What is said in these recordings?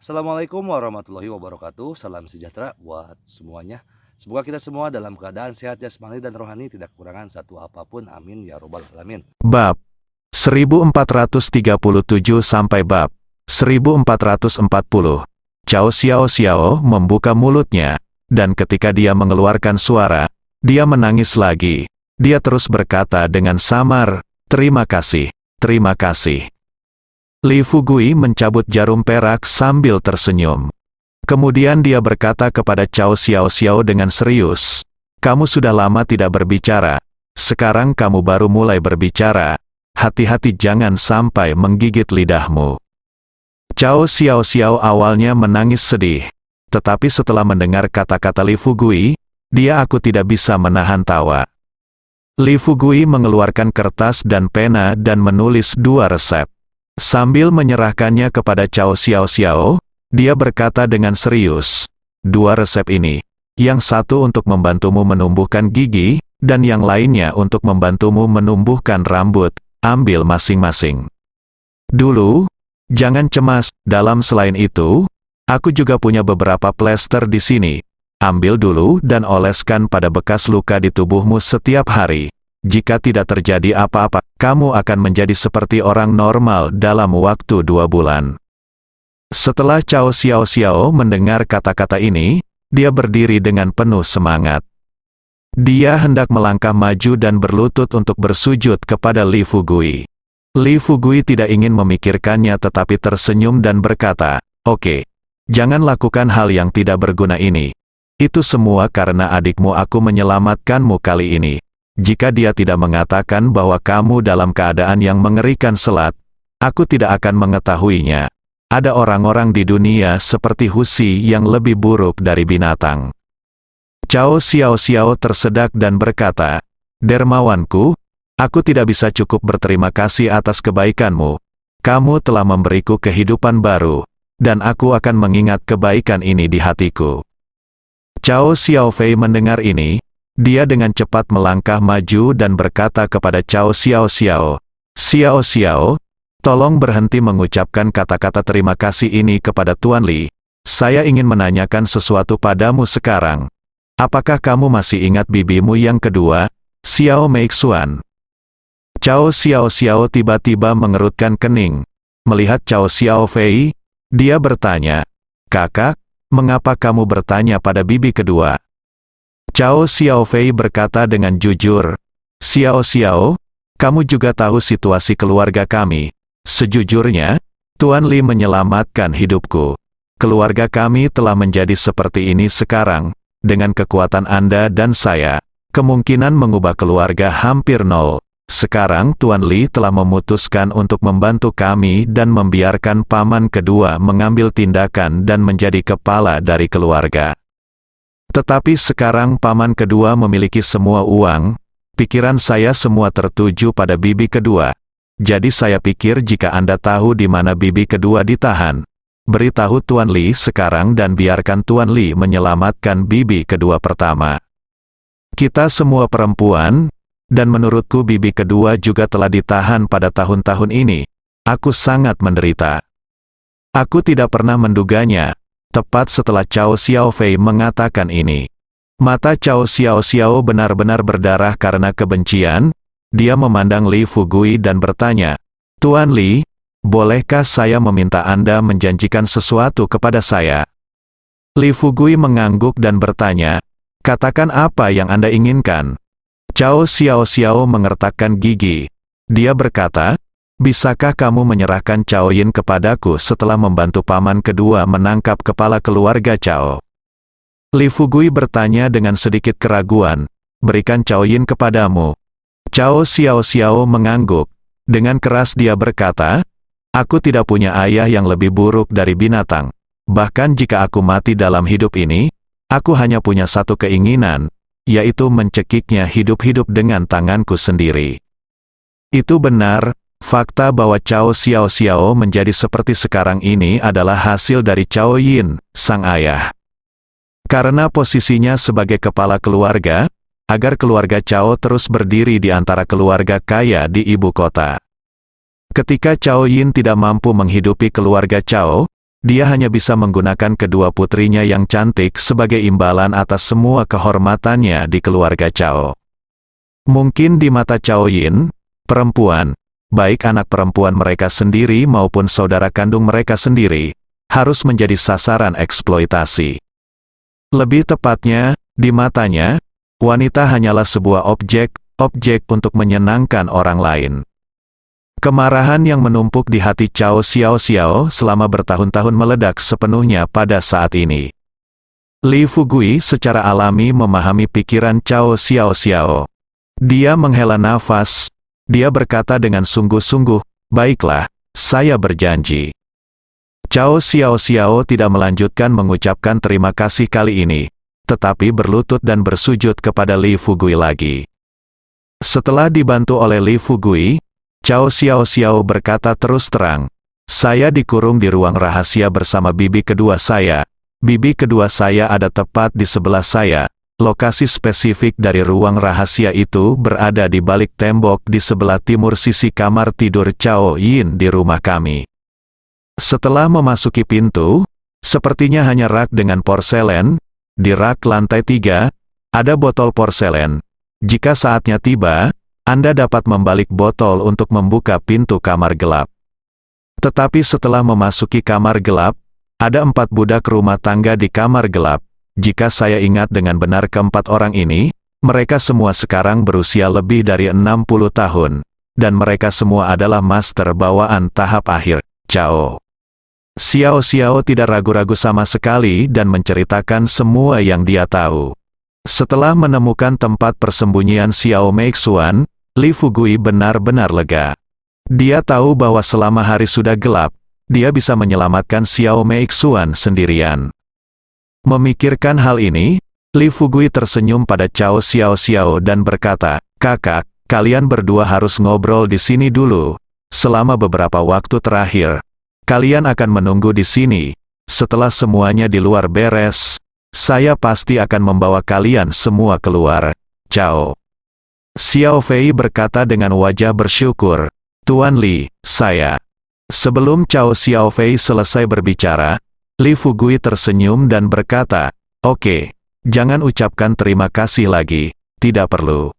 Assalamualaikum warahmatullahi wabarakatuh. Salam sejahtera buat semuanya. Semoga kita semua dalam keadaan sehat jasmani dan rohani, tidak kekurangan satu apapun. Amin ya robbal alamin. Bab 1437 sampai bab 1440. Cao Xiao membuka mulutnya, dan ketika dia mengeluarkan suara, dia menangis lagi. Dia terus berkata dengan samar, "Terima kasih, terima kasih." Li Fugui mencabut jarum perak sambil tersenyum. Kemudian dia berkata kepada Cao Xiao dengan serius, "Kamu sudah lama tidak berbicara. Sekarang kamu baru mulai berbicara. Hati-hati jangan sampai menggigit lidahmu." Cao Xiao awalnya menangis sedih. Tetapi setelah mendengar kata-kata Li Fugui, aku tidak bisa menahan tawa. Li Fugui mengeluarkan kertas dan pena dan menulis dua resep. Sambil menyerahkannya kepada Cao Xiao, dia berkata dengan serius, "Dua resep ini, yang satu untuk membantumu menumbuhkan gigi, dan yang lainnya untuk membantumu menumbuhkan rambut, ambil masing-masing. Dulu, jangan cemas, selain itu, aku juga punya beberapa plester di sini. Ambil dulu dan oleskan pada bekas luka di tubuhmu setiap hari. Jika tidak terjadi apa-apa, kamu akan menjadi seperti orang normal dalam waktu 2 bulan." Setelah Cao Xiao mendengar kata-kata ini, dia berdiri dengan penuh semangat. Dia hendak melangkah maju dan berlutut untuk bersujud kepada Li Fugui. Li Fugui tidak ingin memikirkannya tetapi tersenyum dan berkata, "Oke, jangan lakukan hal yang tidak berguna ini. Itu semua karena adikmu, aku menyelamatkanmu kali ini. Jika dia tidak mengatakan bahwa kamu dalam keadaan yang mengerikan selat, aku tidak akan mengetahuinya. Ada orang-orang di dunia seperti Husi yang lebih buruk dari binatang." Cao Xiao tersedak dan berkata, "Dermawanku, aku tidak bisa cukup berterima kasih atas kebaikanmu. Kamu telah memberiku kehidupan baru, dan aku akan mengingat kebaikan ini di hatiku." Cao Xiaofei mendengar ini, dia dengan cepat melangkah maju dan berkata kepada Cao Xiao, "Xiao, tolong berhenti mengucapkan kata-kata terima kasih ini kepada Tuan Li. Saya ingin menanyakan sesuatu padamu sekarang. Apakah kamu masih ingat bibimu yang kedua, Xiao Meixuan?" Cao Xiao tiba-tiba mengerutkan kening. Melihat Cao Xiaofei, dia bertanya, "Kakak, mengapa kamu bertanya pada bibi kedua?" Cao Xiaofei berkata dengan jujur, Xiao, kamu juga tahu situasi keluarga kami. Sejujurnya, Tuan Li menyelamatkan hidupku. Keluarga kami telah menjadi seperti ini sekarang. Dengan kekuatan Anda dan saya, kemungkinan mengubah keluarga hampir nol. Sekarang Tuan Li telah memutuskan untuk membantu kami dan membiarkan paman kedua mengambil tindakan dan menjadi kepala dari keluarga. Tetapi sekarang paman kedua memiliki semua uang, pikiran saya semua tertuju pada bibi kedua. Jadi saya pikir jika Anda tahu di mana bibi kedua ditahan, beritahu Tuan Li sekarang dan biarkan Tuan Li menyelamatkan bibi kedua pertama. Kita semua perempuan, dan menurutku bibi kedua juga telah ditahan pada tahun-tahun ini. Aku sangat menderita. Aku tidak pernah menduganya. Tepat setelah Cao Xiaofei mengatakan ini, mata Cao Xiao benar-benar berdarah karena kebencian. Dia memandang Li Fugui dan bertanya, "Tuan Li, bolehkah saya meminta Anda menjanjikan sesuatu kepada saya?" Li Fugui mengangguk dan bertanya, "Katakan apa yang Anda inginkan." Cao Xiao mengertakkan gigi. Dia berkata, "Bisakah kamu menyerahkan Cao Yin kepadaku setelah membantu paman kedua menangkap kepala keluarga Cao?" Li Fugui bertanya dengan sedikit keraguan, "Berikan Cao Yin kepadamu?" Cao Xiao mengangguk. Dengan keras dia berkata, "Aku tidak punya ayah yang lebih buruk dari binatang. Bahkan jika aku mati dalam hidup ini, aku hanya punya satu keinginan, yaitu mencekiknya hidup-hidup dengan tanganku sendiri." Itu benar. Fakta bahwa Cao Xiao menjadi seperti sekarang ini adalah hasil dari Cao Yin, sang ayah. Karena posisinya sebagai kepala keluarga, agar keluarga Cao terus berdiri di antara keluarga kaya di ibu kota. Ketika Cao Yin tidak mampu menghidupi keluarga Cao, dia hanya bisa menggunakan kedua putrinya yang cantik sebagai imbalan atas semua kehormatannya di keluarga Cao. Mungkin di mata Cao Yin, perempuan, baik anak perempuan mereka sendiri maupun saudara kandung mereka sendiri, harus menjadi sasaran eksploitasi. Lebih tepatnya, di matanya, wanita hanyalah sebuah objek untuk menyenangkan orang lain. Kemarahan yang menumpuk di hati Cao Xiaoxiao selama bertahun-tahun meledak sepenuhnya pada saat ini. Li Fugui secara alami memahami pikiran Cao Xiaoxiao. Dia menghela nafas, dia berkata dengan sungguh-sungguh, "Baiklah, saya berjanji." Cao Xiaoxiao tidak melanjutkan mengucapkan terima kasih kali ini, tetapi berlutut dan bersujud kepada Li Fugui lagi. Setelah dibantu oleh Li Fugui, Cao Xiaoxiao berkata terus terang, "Saya dikurung di ruang rahasia bersama bibi kedua saya. Bibi kedua saya ada tepat di sebelah saya. Lokasi spesifik dari ruang rahasia itu berada di balik tembok di sebelah timur sisi kamar tidur Cao Yin di rumah kami." Setelah memasuki pintu, sepertinya hanya rak dengan porselen. Di rak lantai 3, ada botol porselen. Jika saatnya tiba, Anda dapat membalik botol untuk membuka pintu kamar gelap. Tetapi setelah memasuki kamar gelap, ada 4 budak rumah tangga di kamar gelap. Jika saya ingat dengan benar keempat orang ini, mereka semua sekarang berusia lebih dari 60 tahun. Dan mereka semua adalah master bawaan tahap akhir, Cao Xiaoxiao tidak ragu-ragu sama sekali dan menceritakan semua yang dia tahu. Setelah menemukan tempat persembunyian Xiao Meixuan, Li Fugui benar-benar lega. Dia tahu bahwa selama hari sudah gelap, dia bisa menyelamatkan Xiao Meixuan sendirian. Memikirkan hal ini, Li Fugui tersenyum pada Cao Xiaoxiao dan berkata, "Kakak, kalian berdua harus ngobrol di sini dulu. Selama beberapa waktu terakhir, kalian akan menunggu di sini. Setelah semuanya di luar beres, saya pasti akan membawa kalian semua keluar." Cao Xiao Fei berkata dengan wajah bersyukur, "Tuan Li, saya." Sebelum Cao Xiao Fei selesai berbicara, Li Fugui tersenyum dan berkata, "Oke, jangan ucapkan terima kasih lagi, tidak perlu.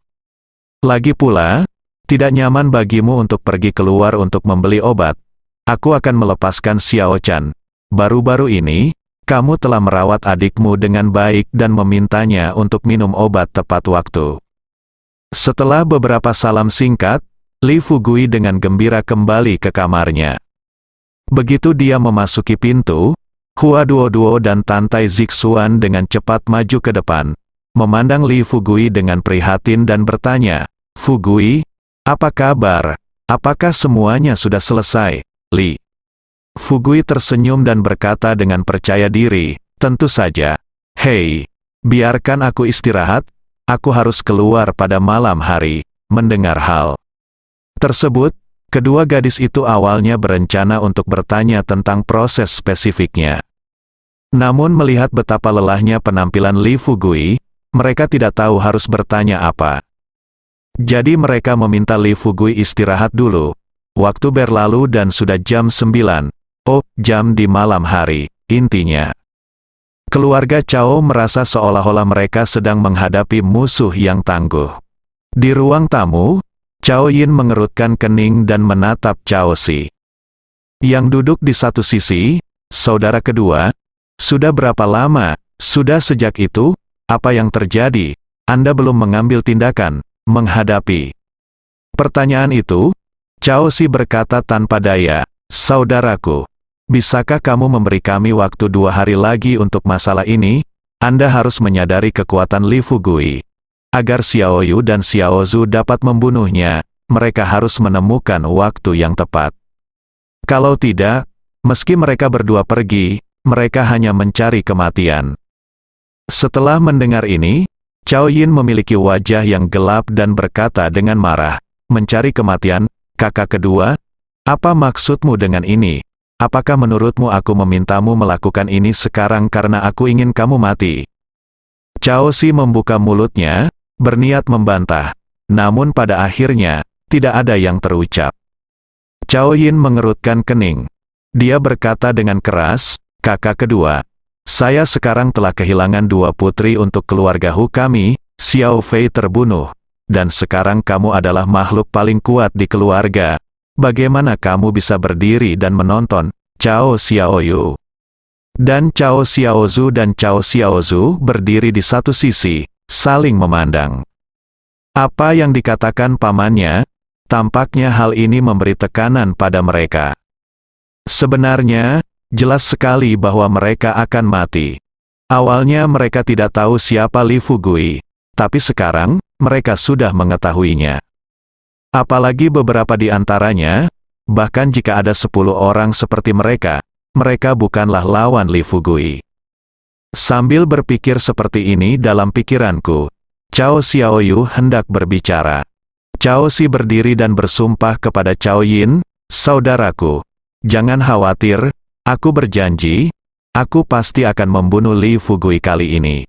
Lagi pula, tidak nyaman bagimu untuk pergi keluar untuk membeli obat. Aku akan melepaskan Xiao Chan. Baru-baru ini, kamu telah merawat adikmu dengan baik dan memintanya untuk minum obat tepat waktu." Setelah beberapa salam singkat, Li Fugui dengan gembira kembali ke kamarnya. Begitu dia memasuki pintu, Hua Duoduo dan Tantai Zixuan dengan cepat maju ke depan, memandang Li Fugui dengan prihatin dan bertanya, "Fugui, apa kabar? Apakah semuanya sudah selesai, Li?" Fugui tersenyum dan berkata dengan percaya diri, "Tentu saja. Hei, biarkan aku istirahat, aku harus keluar pada malam hari." Mendengar hal tersebut, kedua gadis itu awalnya berencana untuk bertanya tentang proses spesifiknya. Namun melihat betapa lelahnya penampilan Li Fugui, mereka tidak tahu harus bertanya apa. Jadi mereka meminta Li Fugui istirahat dulu. Waktu berlalu dan sudah jam 9. Jam di malam hari, intinya. Keluarga Cao merasa seolah-olah mereka sedang menghadapi musuh yang tangguh. Di ruang tamu, Cao Yin mengerutkan kening dan menatap Cao Si, yang duduk di satu sisi, saudara kedua. "Sudah berapa lama? Sudah sejak itu? Apa yang terjadi? Anda belum mengambil tindakan menghadapi?" Pertanyaan itu, Cao Si berkata tanpa daya, "Saudaraku, bisakah kamu memberi kami waktu 2 hari lagi untuk masalah ini? Anda harus menyadari kekuatan Li Fugui. Agar Xiao Yu dan Xiao Zhu dapat membunuhnya, mereka harus menemukan waktu yang tepat. Kalau tidak, meski mereka berdua pergi, mereka hanya mencari kematian." Setelah mendengar ini, Cao Yin memiliki wajah yang gelap dan berkata dengan marah, "Mencari kematian, kakak kedua? Apa maksudmu dengan ini? Apakah menurutmu aku memintamu melakukan ini sekarang karena aku ingin kamu mati?" Cao Si membuka mulutnya, berniat membantah. Namun pada akhirnya, tidak ada yang terucap. Cao Yin mengerutkan kening. Dia berkata dengan keras, kakak kedua. Saya sekarang telah kehilangan dua putri untuk keluarga Hu kami, Xiao Fei terbunuh. Dan sekarang kamu adalah makhluk paling kuat di keluarga. Bagaimana kamu bisa berdiri dan menonton? Cao Xiaoyu dan Cao Xiaozu dan Cao Xiaozu berdiri di satu sisi, saling memandang. Apa yang dikatakan pamannya, tampaknya hal ini memberi tekanan pada mereka. Sebenarnya, jelas sekali bahwa mereka akan mati. Awalnya mereka tidak tahu siapa Li Fugui, tapi sekarang, mereka sudah mengetahuinya. Apalagi beberapa di antaranya, bahkan jika ada 10 orang seperti mereka, mereka bukanlah lawan Li Fugui. Sambil berpikir seperti ini dalam pikiranku, Cao Xiaoyu hendak berbicara. Cao Si berdiri dan bersumpah kepada Cao Yin, saudaraku, jangan khawatir, aku berjanji, aku pasti akan membunuh Li Fugui kali ini.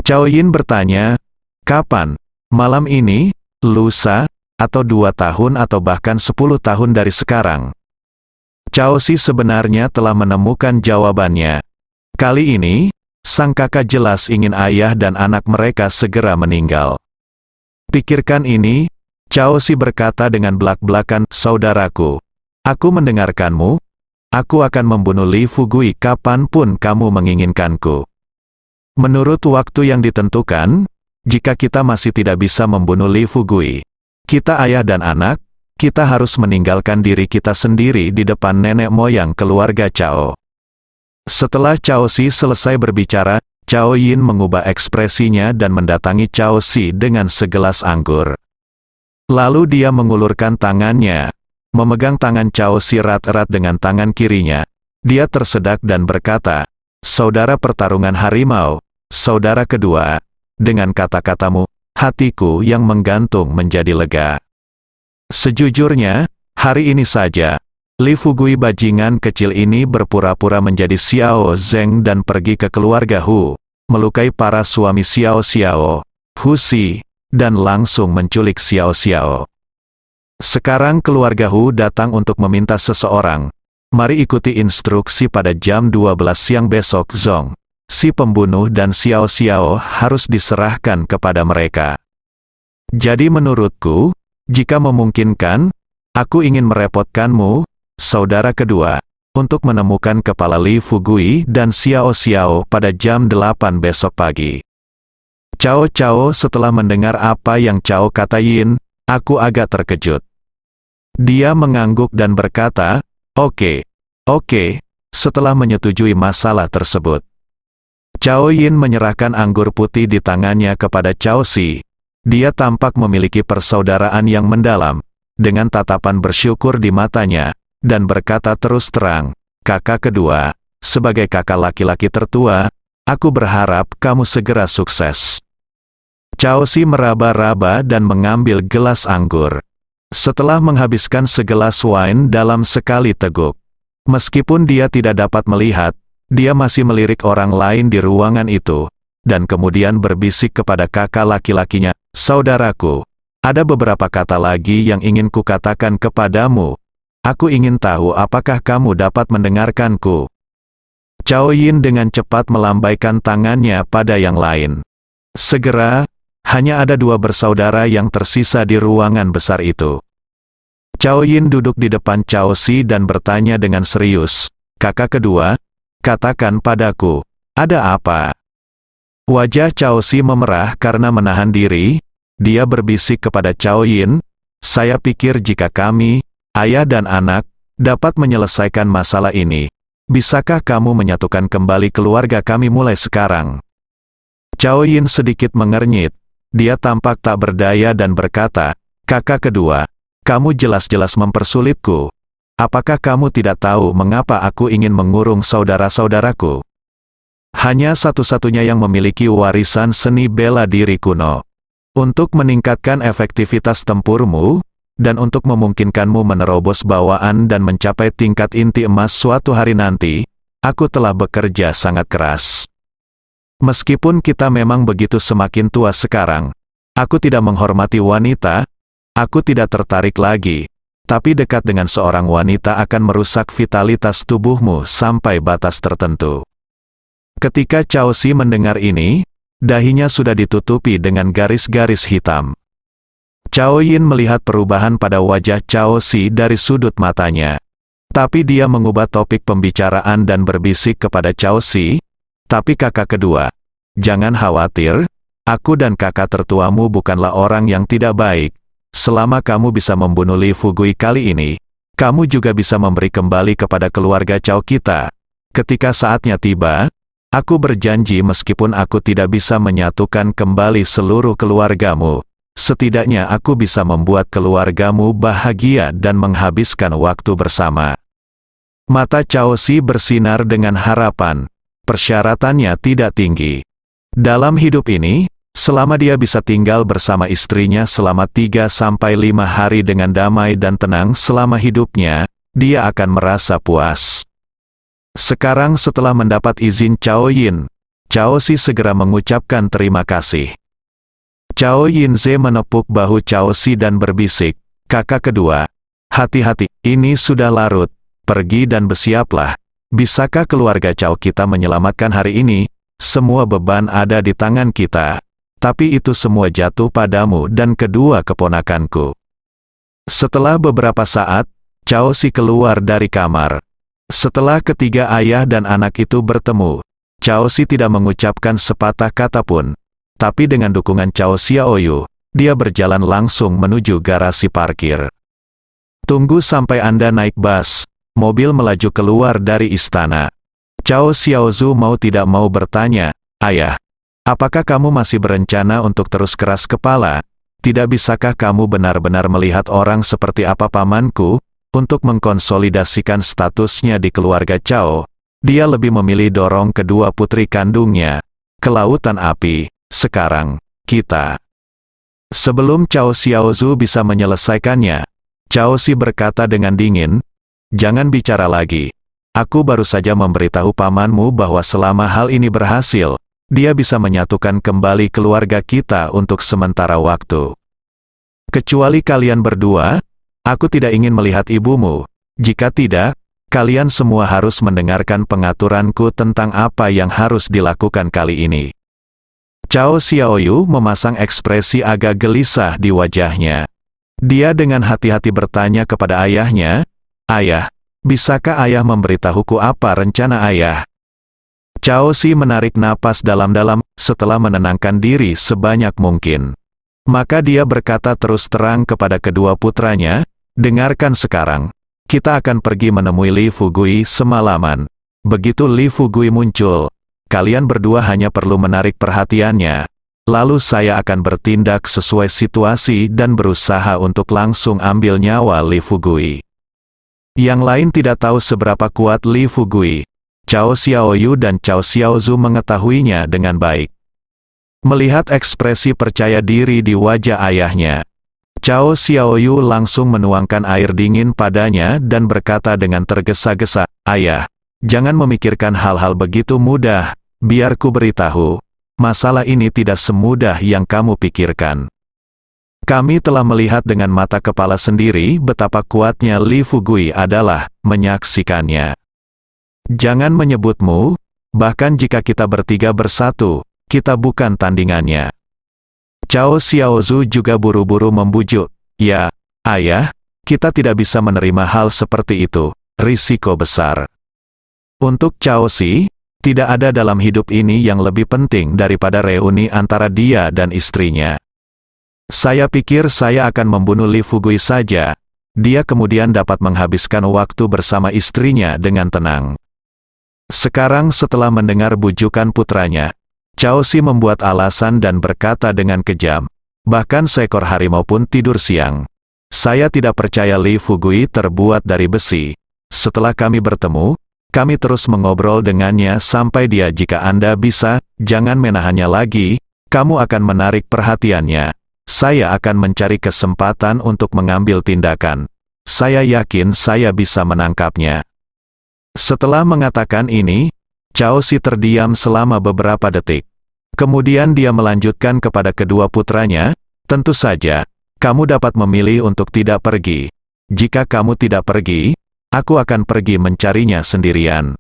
Cao Yin bertanya, kapan? Malam ini, lusa, atau 2 tahun atau bahkan 10 tahun dari sekarang? Cao Si sebenarnya telah menemukan jawabannya. Kali ini, sang kakak jelas ingin ayah dan anak mereka segera meninggal. Pikirkan ini, Cao Si berkata dengan belak-belakan, saudaraku, aku mendengarkanmu, aku akan membunuh Li Fugui kapanpun kamu menginginkanku. Menurut waktu yang ditentukan, jika kita masih tidak bisa membunuh Li Fugui, kita ayah dan anak, kita harus meninggalkan diri kita sendiri di depan nenek moyang keluarga Cao. Setelah Cao Si selesai berbicara, Cao Yin mengubah ekspresinya dan mendatangi Cao Si dengan segelas anggur. Lalu dia mengulurkan tangannya, memegang tangan Cao Si erat-erat dengan tangan kirinya. Dia tersedak dan berkata, saudara pertarungan harimau, saudara kedua, dengan kata-katamu, hatiku yang menggantung menjadi lega. Sejujurnya, hari ini saja, Li Fugui bajingan kecil ini berpura-pura menjadi Xiao Zeng dan pergi ke keluarga Hu, melukai para suami Xiao Xiao, Hu Si, dan langsung menculik Xiao Xiao. Sekarang keluarga Hu datang untuk meminta seseorang. Mari ikuti instruksi pada jam 12 siang besok Zong. Si pembunuh dan Xiao Xiao harus diserahkan kepada mereka. Jadi menurutku, jika memungkinkan, aku ingin merepotkanmu, saudara kedua, untuk menemukan kepala Li Fugui dan Xiao Xiao pada jam 8 besok pagi. Cao setelah mendengar apa yang Cao katain, aku agak terkejut. Dia mengangguk dan berkata, oke, setelah menyetujui masalah tersebut. Cao Yin menyerahkan anggur putih di tangannya kepada Cao Si. Dia tampak memiliki persaudaraan yang mendalam, dengan tatapan bersyukur di matanya, dan berkata terus terang, kakak kedua, sebagai kakak laki-laki tertua, aku berharap kamu segera sukses. Cao Si meraba-raba dan mengambil gelas anggur. Setelah menghabiskan segelas wine dalam sekali teguk, meskipun dia tidak dapat melihat, dia masih melirik orang lain di ruangan itu, dan kemudian berbisik kepada kakak laki-lakinya, saudaraku, ada beberapa kata lagi yang ingin kukatakan kepadamu. Aku ingin tahu apakah kamu dapat mendengarkanku. Cao Yin dengan cepat melambaikan tangannya pada yang lain. Segera, hanya ada 2 bersaudara yang tersisa di ruangan besar itu. Cao Yin duduk di depan Cao Si dan bertanya dengan serius, kakak kedua, katakan padaku, ada apa? Wajah Cao Si memerah karena menahan diri. Dia berbisik kepada Cao Yin, saya pikir jika kami, ayah dan anak, dapat menyelesaikan masalah ini, bisakah kamu menyatukan kembali keluarga kami mulai sekarang? Cao Yin sedikit mengernyit. Dia tampak tak berdaya dan berkata, kakak kedua, kamu jelas-jelas mempersulitku. Apakah kamu tidak tahu mengapa aku ingin mengurung saudara-saudaraku? Hanya satu-satunya yang memiliki warisan seni bela diri kuno. Untuk meningkatkan efektivitas tempurmu, dan untuk memungkinkanmu menerobos bawaan dan mencapai tingkat inti emas suatu hari nanti, aku telah bekerja sangat keras. Meskipun kita memang begitu semakin tua sekarang, aku tidak menghormati wanita, aku tidak tertarik lagi. tapi dekat dengan seorang wanita akan merusak vitalitas tubuhmu sampai batas tertentu. Ketika Cao Si mendengar ini, dahinya sudah ditutupi dengan garis-garis hitam. Cao Yin melihat perubahan pada wajah Cao Si dari sudut matanya. Tapi dia mengubah topik pembicaraan dan berbisik kepada Cao Si, "Tapi kakak kedua, jangan khawatir, aku dan kakak tertuamu bukanlah orang yang tidak baik. Selama kamu bisa membunuh Li Fugui kali ini, kamu juga bisa memberi kembali kepada keluarga Cao kita. Ketika saatnya tiba, aku berjanji meskipun aku tidak bisa menyatukan kembali seluruh keluargamu, setidaknya aku bisa membuat keluargamu bahagia dan menghabiskan waktu bersama." Mata Cao Si bersinar dengan harapan. Persyaratannya tidak tinggi. Dalam hidup ini, selama dia bisa tinggal bersama istrinya selama 3-5 hari dengan damai dan tenang selama hidupnya, dia akan merasa puas. Sekarang setelah mendapat izin Cao Yin, Cao Si segera mengucapkan terima kasih. Cao Yin Ze menepuk bahu Cao Si dan berbisik, "Kakak kedua, hati-hati, ini sudah larut, pergi dan bersiaplah. Bisakah keluarga Cao kita menyelamatkan hari ini? Semua beban ada di tangan kita. Tapi itu semua jatuh padamu dan kedua keponakanku." Setelah beberapa saat, Cao Si keluar dari kamar. Setelah ketiga ayah dan anak itu bertemu, Cao Si tidak mengucapkan sepatah kata pun. Tapi dengan dukungan Cao Xiaoyu, dia berjalan langsung menuju garasi parkir. "Tunggu sampai Anda naik bus." Mobil melaju keluar dari istana. Cao Xiaozu mau tidak mau bertanya, "Ayah, apakah kamu masih berencana untuk terus keras kepala? Tidak bisakah kamu benar-benar melihat orang seperti apa pamanku, untuk mengkonsolidasikan statusnya di keluarga Cao? Dia lebih memilih dorong kedua putri kandungnya ke lautan api. Sekarang, kita..." Sebelum Cao Xiaozu bisa menyelesaikannya, Cao Si berkata dengan dingin, "Jangan bicara lagi. Aku baru saja memberitahu pamanmu bahwa selama hal ini berhasil, dia bisa menyatukan kembali keluarga kita untuk sementara waktu. Kecuali kalian berdua, aku tidak ingin melihat ibumu. Jika tidak, kalian semua harus mendengarkan pengaturanku tentang apa yang harus dilakukan kali ini." Cao Xiaoyu memasang ekspresi agak gelisah di wajahnya. Dia dengan hati-hati bertanya kepada ayahnya, "Ayah, bisakah ayah memberitahuku apa rencana ayah?" Cao Si menarik napas dalam-dalam, setelah menenangkan diri sebanyak mungkin. Maka dia berkata terus terang kepada kedua putranya, "Dengarkan sekarang. Kita akan pergi menemui Li Fugui semalaman. Begitu Li Fugui muncul, kalian berdua hanya perlu menarik perhatiannya. Lalu saya akan bertindak sesuai situasi dan berusaha untuk langsung ambil nyawa Li Fugui." Yang lain tidak tahu seberapa kuat Li Fugui. Cao Xiaoyu dan Cao Xiaozu mengetahuinya dengan baik. Melihat ekspresi percaya diri di wajah ayahnya, Cao Xiaoyu langsung menuangkan air dingin padanya dan berkata dengan tergesa-gesa, "Ayah, jangan memikirkan hal-hal begitu mudah. Biar ku beritahu, masalah ini tidak semudah yang kamu pikirkan. Kami telah melihat dengan mata kepala sendiri betapa kuatnya Li Fugui adalah menyaksikannya. Jangan menyebutmu, bahkan jika kita bertiga bersatu, kita bukan tandingannya." Cao Xiaozu juga buru-buru membujuk, "Ya, ayah, kita tidak bisa menerima hal seperti itu, risiko besar." Untuk Cao Si, tidak ada dalam hidup ini yang lebih penting daripada reuni antara dia dan istrinya. "Saya pikir saya akan membunuh Li Fugui saja. Dia kemudian dapat menghabiskan waktu bersama istrinya dengan tenang." Sekarang setelah mendengar bujukan putranya, Cao Si membuat alasan dan berkata dengan kejam, "Bahkan seekor harimau pun tidur siang. Saya tidak percaya Li Fugui terbuat dari besi. Setelah kami bertemu, kami terus mengobrol dengannya sampai dia. Jika Anda bisa, jangan menahannya lagi, kamu akan menarik perhatiannya. Saya akan mencari kesempatan untuk mengambil tindakan. Saya yakin saya bisa menangkapnya." Setelah mengatakan ini, Cao Si terdiam selama beberapa detik. Kemudian dia melanjutkan kepada kedua putranya, "Tentu saja, kamu dapat memilih untuk tidak pergi. Jika kamu tidak pergi, aku akan pergi mencarinya sendirian.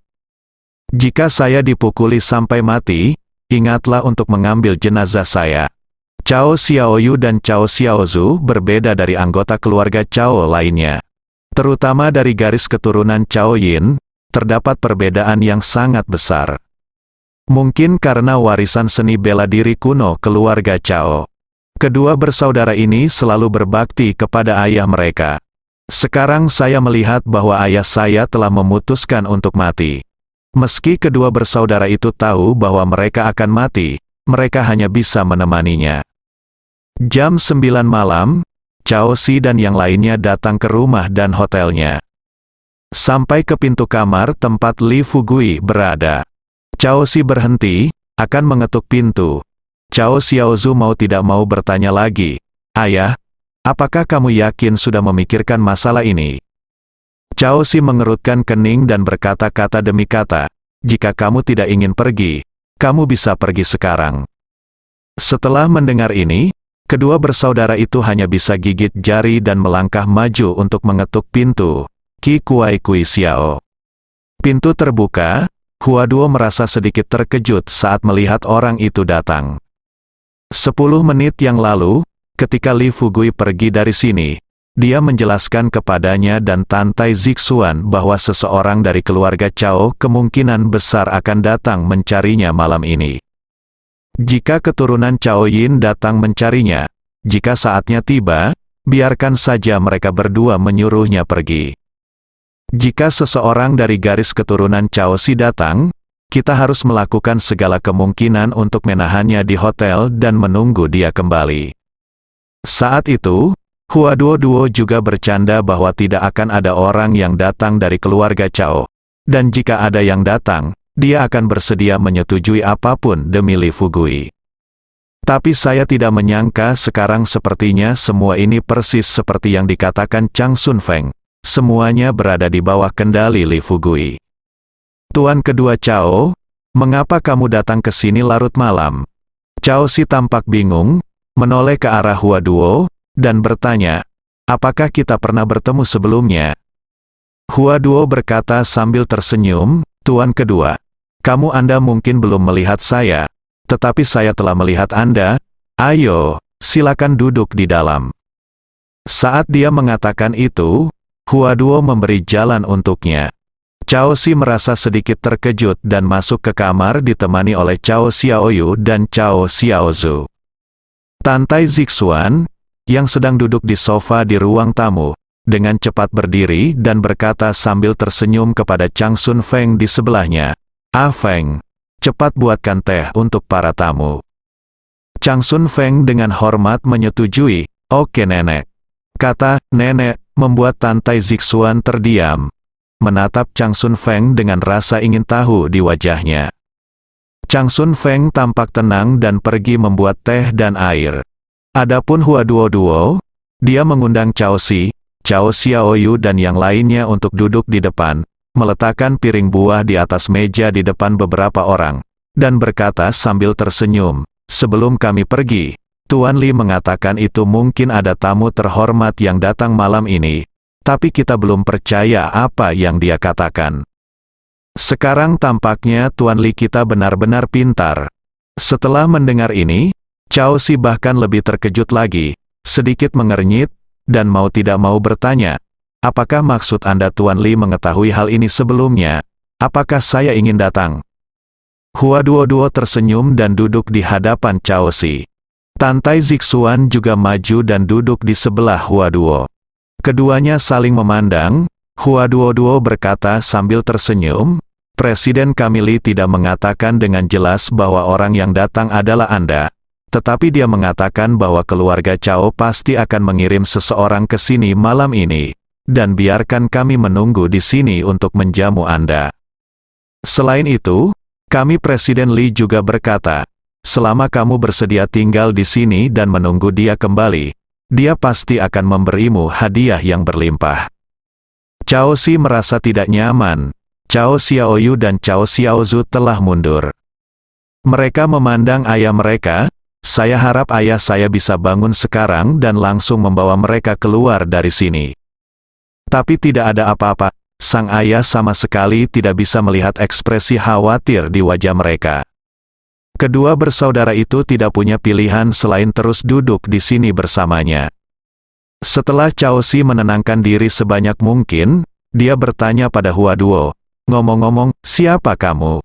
Jika saya dipukuli sampai mati, ingatlah untuk mengambil jenazah saya. Cao Xiaoyu dan Cao Xiaozu berbeda dari anggota keluarga Cao lainnya. Terutama dari garis keturunan Cao Yin, terdapat perbedaan yang sangat besar. Mungkin karena warisan seni bela diri kuno keluarga Cao. Kedua bersaudara ini selalu berbakti kepada ayah mereka. Sekarang saya melihat bahwa ayah saya telah memutuskan untuk mati. Meski kedua bersaudara itu tahu bahwa mereka akan mati, mereka hanya bisa menemaninya. Jam 9 malam, Cao Si dan yang lainnya datang ke rumah dan hotelnya. Sampai ke pintu kamar tempat Li Fugui berada. Cao Si berhenti, akan mengetuk pintu. Cao Xiaozu mau tidak mau bertanya lagi, "Ayah, apakah kamu yakin sudah memikirkan masalah ini?" Cao Si mengerutkan kening dan berkata-kata demi kata, "Jika kamu tidak ingin pergi, kamu bisa pergi sekarang." Setelah mendengar ini, kedua bersaudara itu hanya bisa gigit jari dan melangkah maju untuk mengetuk pintu. Qi Kuai Kui Xiao. Pintu terbuka, Hua Duo merasa sedikit terkejut saat melihat orang itu datang. 10 menit yang lalu, ketika Li Fugui pergi dari sini, dia menjelaskan kepadanya dan Tantai Zixuan bahwa seseorang dari keluarga Cao kemungkinan besar akan datang mencarinya malam ini. Jika keturunan Cao Yin datang mencarinya, jika saatnya tiba, biarkan saja mereka berdua menyuruhnya pergi. Jika seseorang dari garis keturunan Cao Si datang, kita harus melakukan segala kemungkinan untuk menahannya di hotel dan menunggu dia kembali. Saat itu, Hua Duo juga bercanda bahwa tidak akan ada orang yang datang dari keluarga Cao. Dan jika ada yang datang, dia akan bersedia menyetujui apapun demi Li Fugui. Tapi saya tidak menyangka sekarang sepertinya semua ini persis seperti yang dikatakan Chang Sun Feng. Semuanya berada di bawah kendali Li Fugui. "Tuan kedua Cao, mengapa kamu datang ke sini larut malam?" Cao Si tampak bingung, menoleh ke arah Hua Duo, dan bertanya, "Apakah kita pernah bertemu sebelumnya?" Hua Duo berkata sambil tersenyum, "Tuan kedua, Anda mungkin belum melihat saya, tetapi saya telah melihat Anda. Ayo, silakan duduk di dalam." Saat dia mengatakan itu, Hua Duo memberi jalan untuknya. Cao Si merasa sedikit terkejut dan masuk ke kamar ditemani oleh Cao Xiaoyu dan Cao Xiaozu. Tantai Zixuan, yang sedang duduk di sofa di ruang tamu, dengan cepat berdiri dan berkata sambil tersenyum kepada Chang Sun Feng di sebelahnya, "Ah Feng, cepat buatkan teh untuk para tamu." Chang Sun Feng dengan hormat menyetujui, "Oke nenek." Kata nenek membuat Tantai Zixuan terdiam, menatap Chang Sun Feng dengan rasa ingin tahu di wajahnya. Chang Sun Feng tampak tenang dan pergi membuat teh dan air. Adapun Hua Duo, dia mengundang Cao Si, Cao Xiaoyu dan yang lainnya untuk duduk di depan, meletakkan piring buah di atas meja di depan beberapa orang, dan berkata sambil tersenyum, "Sebelum kami pergi, Tuan Li mengatakan itu mungkin ada tamu terhormat yang datang malam ini. Tapi kita belum percaya apa yang dia katakan. Sekarang tampaknya Tuan Li kita benar-benar pintar." Setelah mendengar ini, Cao Si bahkan lebih terkejut lagi, sedikit mengernyit, dan mau tidak mau bertanya, "Apakah maksud Anda Tuan Li mengetahui hal ini sebelumnya? Apakah saya ingin datang?" Hua Duo tersenyum dan duduk di hadapan Cao Si. Tantai Zixuan juga maju dan duduk di sebelah Hua Duo. Keduanya saling memandang. Hua Duo berkata sambil tersenyum, "Presiden Kamili tidak mengatakan dengan jelas bahwa orang yang datang adalah Anda, tetapi dia mengatakan bahwa keluarga Cao pasti akan mengirim seseorang ke sini malam ini, dan biarkan kami menunggu di sini untuk menjamu Anda. Selain itu, kami Presiden Li juga berkata, selama kamu bersedia tinggal di sini dan menunggu dia kembali, dia pasti akan memberimu hadiah yang berlimpah." Cao Si merasa tidak nyaman. Cao Xiaoyu dan Cao Xiaozu telah mundur. Mereka memandang ayah mereka. "Saya harap ayah saya bisa bangun sekarang dan langsung membawa mereka keluar dari sini." Tapi tidak ada apa-apa, sang ayah sama sekali tidak bisa melihat ekspresi khawatir di wajah mereka. Kedua bersaudara itu tidak punya pilihan selain terus duduk di sini bersamanya. Setelah Cao Si menenangkan diri sebanyak mungkin, dia bertanya pada Hua Duo, "Ngomong-ngomong, siapa kamu?"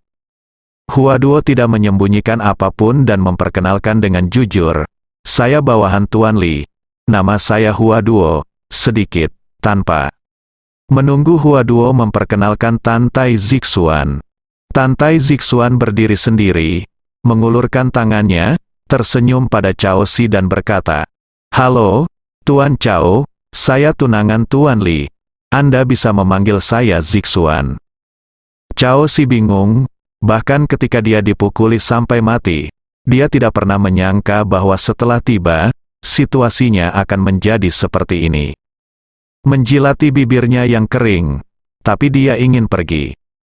Hua Duo tidak menyembunyikan apapun dan memperkenalkan dengan jujur, "Saya bawahan Tuan Li. Nama saya Hua Duo." Sedikit, tanpa menunggu Hua Duo memperkenalkan Tantai Zixuan. Tantai Zixuan berdiri sendiri, mengulurkan tangannya, tersenyum pada Cao Si dan berkata, "Halo, Tuan Cao, saya tunangan Tuan Li. Anda bisa memanggil saya Zixuan." Cao Si bingung, bahkan ketika dia dipukuli sampai mati, dia tidak pernah menyangka bahwa setelah tiba, situasinya akan menjadi seperti ini. Menjilati bibirnya yang kering, tapi dia ingin pergi.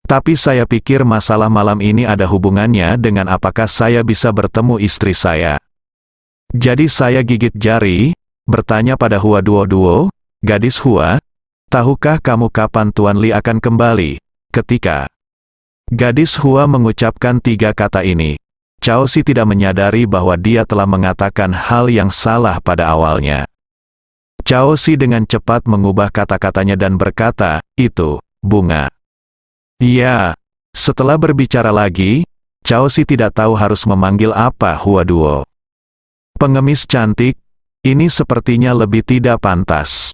"Tapi saya pikir masalah malam ini ada hubungannya dengan apakah saya bisa bertemu istri saya." Jadi saya gigit jari, bertanya pada Hua Duo, "Gadis Hua, tahukah kamu kapan Tuan Li akan kembali?" Ketika gadis Hua mengucapkan 3 kata ini, Cao Si tidak menyadari bahwa dia telah mengatakan hal yang salah pada awalnya. Cao Si dengan cepat mengubah kata-katanya dan berkata, "Itu, bunga." "Iya." Setelah berbicara lagi, Cao Si tidak tahu harus memanggil apa Hua Duo. "Pengemis cantik, ini sepertinya lebih tidak pantas."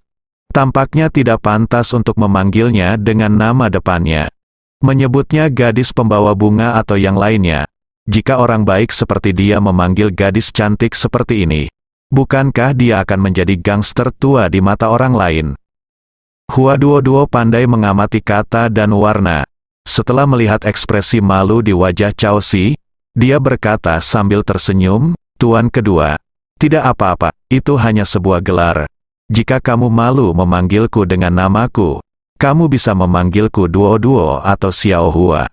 Tampaknya tidak pantas untuk memanggilnya dengan nama depannya. Menyebutnya gadis pembawa bunga atau yang lainnya. Jika orang baik seperti dia memanggil gadis cantik seperti ini, bukankah dia akan menjadi gangster tua di mata orang lain? Hua Duo pandai mengamati kata dan warna. Setelah melihat ekspresi malu di wajah Cao Si, dia berkata sambil tersenyum, "Tuan kedua, tidak apa-apa, itu hanya sebuah gelar. Jika kamu malu memanggilku dengan namaku, kamu bisa memanggilku Duo atau Xiao Hua."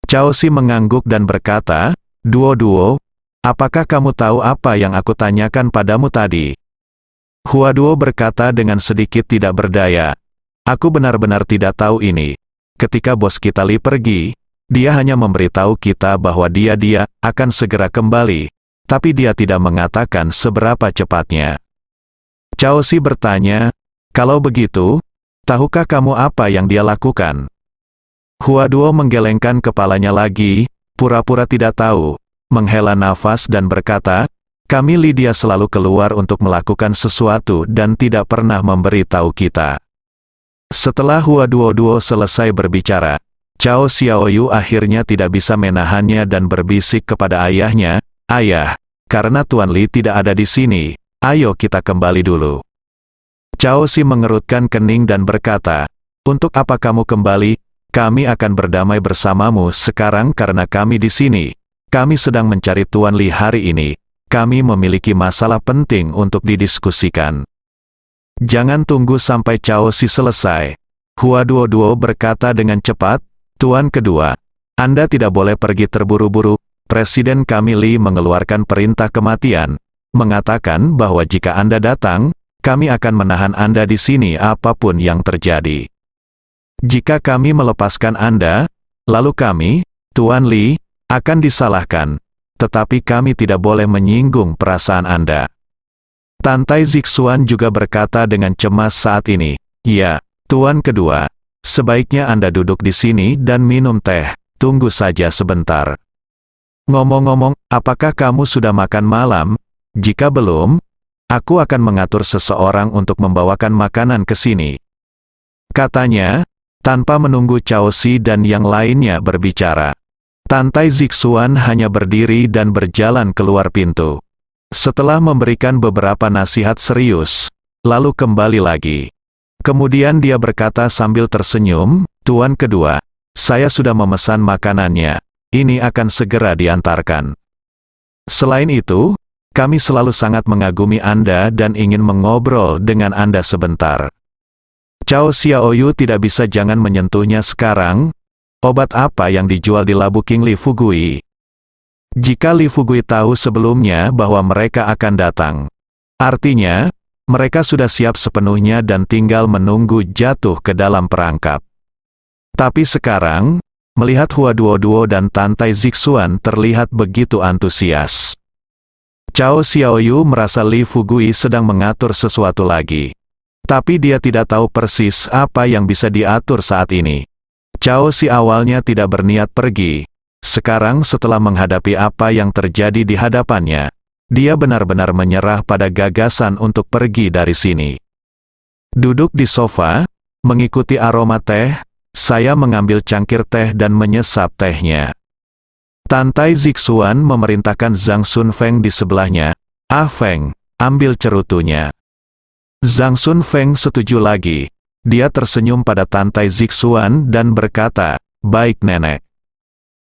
Cao Si mengangguk dan berkata, Duo, apakah kamu tahu apa yang aku tanyakan padamu tadi?" Hua Duo berkata dengan sedikit tidak berdaya, "Aku benar-benar tidak tahu ini. Ketika bos kita Li pergi, dia hanya memberitahu kita bahwa dia akan segera kembali, tapi dia tidak mengatakan seberapa cepatnya." Cao Si bertanya, "Kalau begitu, tahukah kamu apa yang dia lakukan?" Hua Duo menggelengkan kepalanya lagi, pura-pura tidak tahu, menghela nafas dan berkata, "Kami Li dia selalu keluar untuk melakukan sesuatu dan tidak pernah memberitahu kita." Setelah Hua Duo selesai berbicara, Cao Xiaoyu akhirnya tidak bisa menahannya dan berbisik kepada ayahnya, "Ayah, karena Tuan Li tidak ada di sini, ayo kita kembali dulu." Cao Si mengerutkan kening dan berkata, "Untuk apa kamu kembali? Kami akan berdamai bersamamu sekarang karena kami di sini. Kami sedang mencari Tuan Li hari ini. Kami memiliki masalah penting untuk didiskusikan." "Jangan tunggu sampai Cao Si selesai." Hua Duo berkata dengan cepat, "Tuan kedua, Anda tidak boleh pergi terburu-buru. Presiden kami Li mengeluarkan perintah kematian, mengatakan bahwa jika Anda datang, kami akan menahan Anda di sini apapun yang terjadi. Jika kami melepaskan Anda, lalu kami, Tuan Li, akan disalahkan, tetapi kami tidak boleh menyinggung perasaan Anda." Tantai Zixuan juga berkata dengan cemas saat ini, "Ya, Tuan kedua, sebaiknya Anda duduk di sini dan minum teh, tunggu saja sebentar. Ngomong-ngomong, apakah kamu sudah makan malam? Jika belum, aku akan mengatur seseorang untuk membawakan makanan ke sini." Katanya, tanpa menunggu Cao Si dan yang lainnya berbicara. Tantai Zixuan hanya berdiri dan berjalan keluar pintu. Setelah memberikan beberapa nasihat serius, lalu kembali lagi. Kemudian dia berkata sambil tersenyum, "Tuan kedua, saya sudah memesan makanannya. Ini akan segera diantarkan. Selain itu, kami selalu sangat mengagumi Anda dan ingin mengobrol dengan Anda sebentar." Cao Xiaoyu tidak bisa jangan menyentuhnya sekarang. Obat apa yang dijual di Labu King Li Fugui? Jika Li Fugui tahu sebelumnya bahwa mereka akan datang, artinya, Mereka sudah siap sepenuhnya dan tinggal menunggu jatuh ke dalam perangkap. Tapi sekarang, melihat Hua Duo dan Tantai Zixuan terlihat begitu antusias. Cao Xiaoyu merasa Li Fugui sedang mengatur sesuatu lagi. Tapi dia tidak tahu persis apa yang bisa diatur saat ini. Cao Si awalnya tidak berniat pergi. Sekarang setelah menghadapi apa yang terjadi di hadapannya, dia benar-benar menyerah pada gagasan untuk pergi dari sini. Duduk di sofa, mengikuti aroma teh, saya mengambil cangkir teh dan menyesap tehnya. Tantai Zixuan memerintahkan Zhang Sun Feng di sebelahnya, "Ah Feng, ambil cerutunya." Zhang Sun Feng setuju lagi. Dia tersenyum pada Tantai Zixuan dan berkata, "Baik nenek."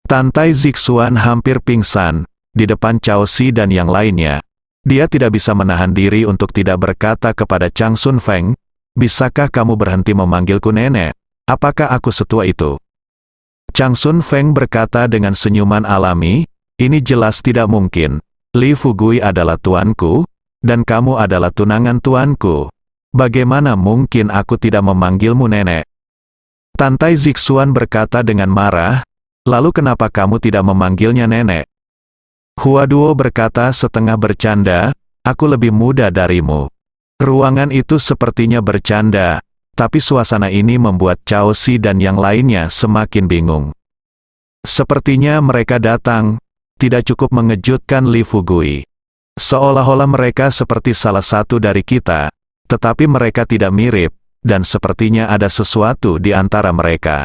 Tantai Zixuan hampir pingsan, di depan Cao Si dan yang lainnya. Dia tidak bisa menahan diri untuk tidak berkata kepada Chang Sun Feng, "Bisakah kamu berhenti memanggilku nenek? Apakah aku setua itu?" Chang Sun Feng berkata dengan senyuman alami, "Ini jelas tidak mungkin. Li Fugui adalah tuanku, dan kamu adalah tunangan tuanku. Bagaimana mungkin aku tidak memanggilmu nenek?" Tantai Zixuan berkata dengan marah, "Lalu kenapa kamu tidak memanggilnya nenek?" Hua Duo berkata setengah bercanda, "Aku lebih muda darimu." Ruangan itu sepertinya bercanda, tapi suasana ini membuat Cao Si dan yang lainnya semakin bingung. Sepertinya mereka datang, tidak cukup mengejutkan Li Fugui. Seolah-olah mereka seperti salah satu dari kita, tetapi mereka tidak mirip, dan sepertinya ada sesuatu di antara mereka.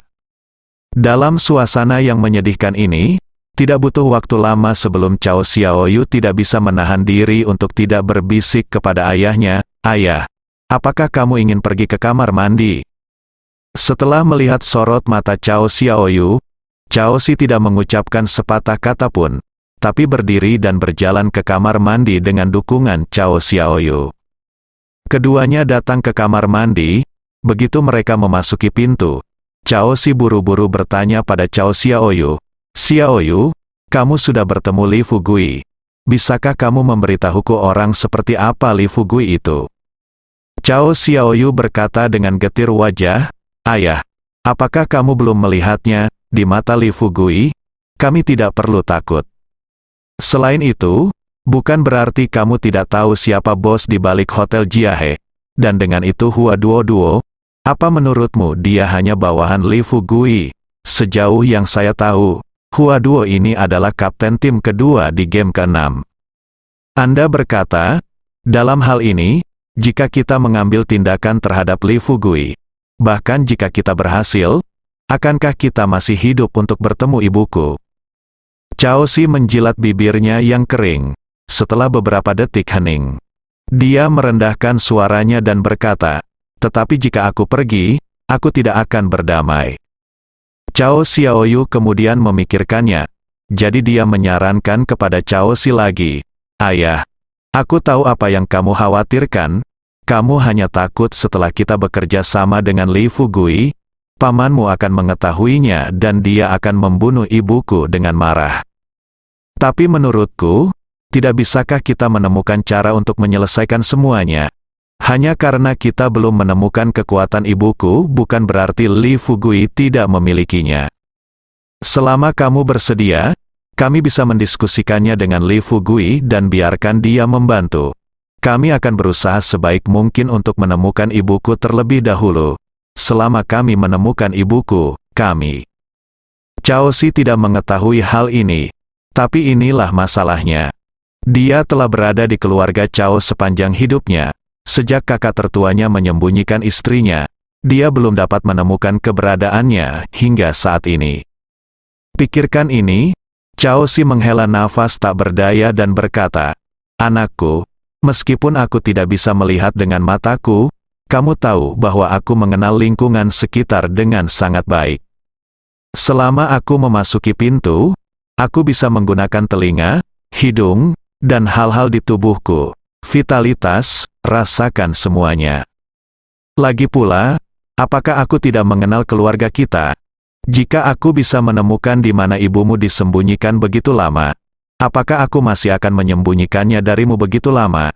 Dalam suasana yang menyedihkan ini, tidak butuh waktu lama sebelum Cao Xiaoyu tidak bisa menahan diri untuk tidak berbisik kepada ayahnya, "Ayah, apakah kamu ingin pergi ke kamar mandi?" Setelah melihat sorot mata Cao Xiaoyu, Cao Si tidak mengucapkan sepatah kata pun, tapi berdiri dan berjalan ke kamar mandi dengan dukungan Cao Xiaoyu. Keduanya datang ke kamar mandi. Begitu mereka memasuki pintu, Cao Si buru-buru bertanya pada Cao Xiaoyu, "Xiaoyu, kamu sudah bertemu Li Fugui. Bisakah kamu memberitahuku orang seperti apa Li Fugui itu?" Cao Xiaoyu berkata dengan getir wajah, "Ayah, apakah kamu belum melihatnya di mata Li Fugui? Kami tidak perlu takut. Selain itu, bukan berarti kamu tidak tahu siapa bos di balik Hotel Jiahe. Dan dengan itu Hua Duo, apa menurutmu dia hanya bawahan Li Fugui? Sejauh yang saya tahu, Hua Duo ini adalah kapten tim kedua di game ke-6. Anda berkata, dalam hal ini, jika kita mengambil tindakan terhadap Li Fugui, bahkan jika kita berhasil, akankah kita masih hidup untuk bertemu ibuku?" Cao Si menjilat bibirnya yang kering. Setelah beberapa detik hening, dia merendahkan suaranya dan berkata, "Tetapi jika aku pergi, aku tidak akan berdamai." Cao Xiaoyu kemudian memikirkannya. Jadi dia menyarankan kepada Cao Si lagi, "Ayah, aku tahu apa yang kamu khawatirkan. Kamu hanya takut setelah kita bekerja sama dengan Li Fugui, pamanmu akan mengetahuinya dan dia akan membunuh ibuku dengan marah. Tapi menurutku, tidak bisakah kita menemukan cara untuk menyelesaikan semuanya? Hanya karena kita belum menemukan kekuatan ibuku bukan berarti Li Fugui tidak memilikinya. Selama kamu bersedia, kami bisa mendiskusikannya dengan Li Fugui dan biarkan dia membantu. Kami akan berusaha sebaik mungkin untuk menemukan ibuku terlebih dahulu. Selama kami menemukan ibuku, kami." Cao Si tidak mengetahui hal ini, tapi inilah masalahnya. Dia telah berada di keluarga Cao sepanjang hidupnya. Sejak kakak tertuanya menyembunyikan istrinya, dia belum dapat menemukan keberadaannya hingga saat ini. Pikirkan ini, Cao Si menghela nafas tak berdaya dan berkata, "Anakku, meskipun aku tidak bisa melihat dengan mataku, kamu tahu bahwa aku mengenal lingkungan sekitar dengan sangat baik. Selama aku memasuki pintu, aku bisa menggunakan telinga, hidung, dan hal-hal di tubuhku. Vitalitas, rasakan semuanya. Lagi pula, apakah aku tidak mengenal keluarga kita? Jika aku bisa menemukan di mana ibumu disembunyikan begitu lama, apakah aku masih akan menyembunyikannya darimu begitu lama?"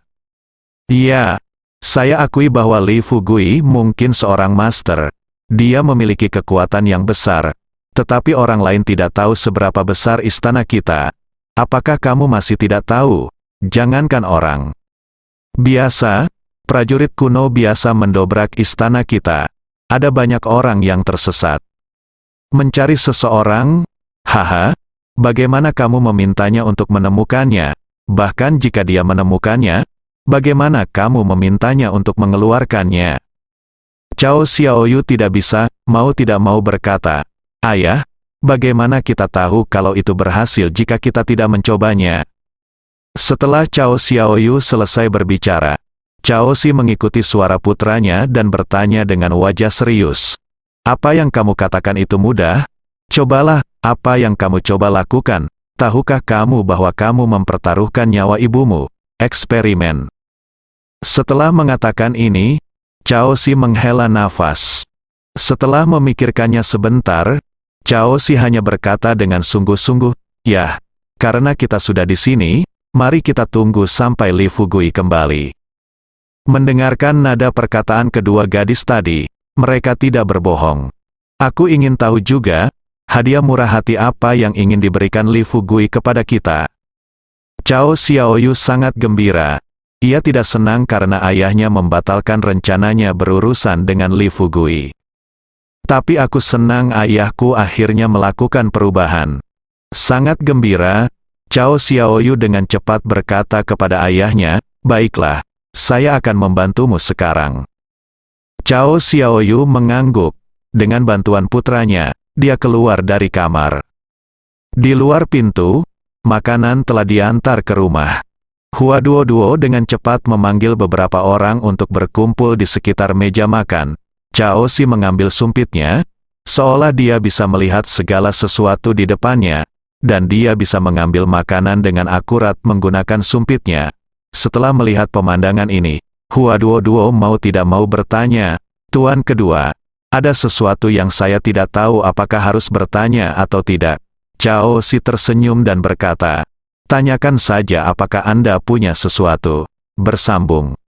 "Iya, Saya akui bahwa Li Fugui mungkin seorang master. Dia memiliki kekuatan yang besar. Tetapi orang lain tidak tahu seberapa besar istana kita. Apakah kamu masih tidak tahu? Jangankan orang biasa, prajurit kuno biasa mendobrak istana kita. Ada banyak orang yang tersesat. Mencari seseorang? Haha, bagaimana kamu memintanya untuk menemukannya? Bahkan jika dia menemukannya, bagaimana kamu memintanya untuk mengeluarkannya? Cao Xiaoyu tidak tidak mau berkata, "Ayah, bagaimana kita tahu kalau itu berhasil jika kita tidak mencobanya?" Setelah Cao Xiaoyu selesai berbicara, Cao Xi mengikuti suara putranya dan bertanya dengan wajah serius. "Apa yang kamu katakan itu mudah? Cobalah, apa yang kamu coba lakukan? Tahukah kamu bahwa kamu mempertaruhkan nyawa ibumu? Eksperimen." Setelah mengatakan ini, Cao Xi menghela nafas. Setelah memikirkannya sebentar, Cao Xi hanya berkata dengan sungguh-sungguh, "Ya, karena kita sudah di sini, mari kita tunggu sampai Li Fugui kembali." Mendengarkan nada perkataan kedua gadis tadi, mereka tidak berbohong. Aku ingin tahu juga, hadiah murah hati apa yang ingin diberikan Li Fugui kepada kita. Cao Xiaoyu sangat gembira. Ia tidak senang karena ayahnya membatalkan rencananya berurusan dengan Li Fugui. Tapi aku senang ayahku akhirnya melakukan perubahan. Sangat gembira, Cao Xiaoyu dengan cepat berkata kepada ayahnya, "Baiklah, saya akan membantumu sekarang." Cao Xiaoyu mengangguk. Dengan bantuan putranya, dia keluar dari kamar. Di luar pintu, makanan telah diantar ke rumah. Hua Duo dengan cepat memanggil beberapa orang untuk berkumpul di sekitar meja makan. Cao Xi mengambil sumpitnya, seolah dia bisa melihat segala sesuatu di depannya, dan dia bisa mengambil makanan dengan akurat menggunakan sumpitnya. Setelah melihat pemandangan ini, Hua Duo mau tidak mau bertanya, "Tuan kedua, ada sesuatu yang saya tidak tahu apakah harus bertanya atau tidak?" Cao Xi tersenyum dan berkata, "Tanyakan saja apakah Anda punya sesuatu." Bersambung.